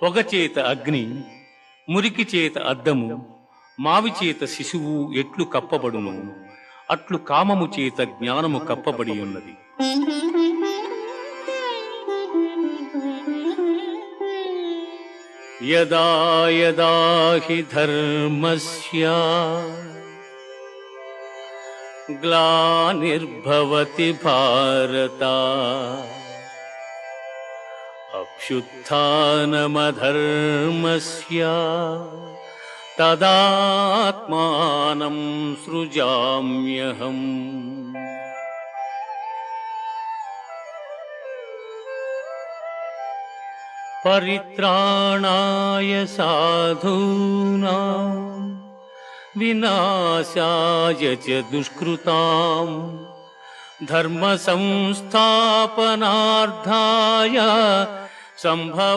పొగచేత అగ్ని, మురికి చేత అద్దము, మావి చేత శిశువు ఎట్లు కప్పబడును, అట్లు కామము చేత జ్ఞానము కప్పబడి ఉన్నది. యదా యదా హి ధర్మస్య గ్లానిర్భవతి భారత అభ్యుత్థానమధర్మస్య తదాత్మానం సృజామ్యహం. పరిత్రాణాయ సాధూనాం వినాశాయ చ దుష్కృతాం ధర్మ సంస్థాపనార్థాయ సంభవ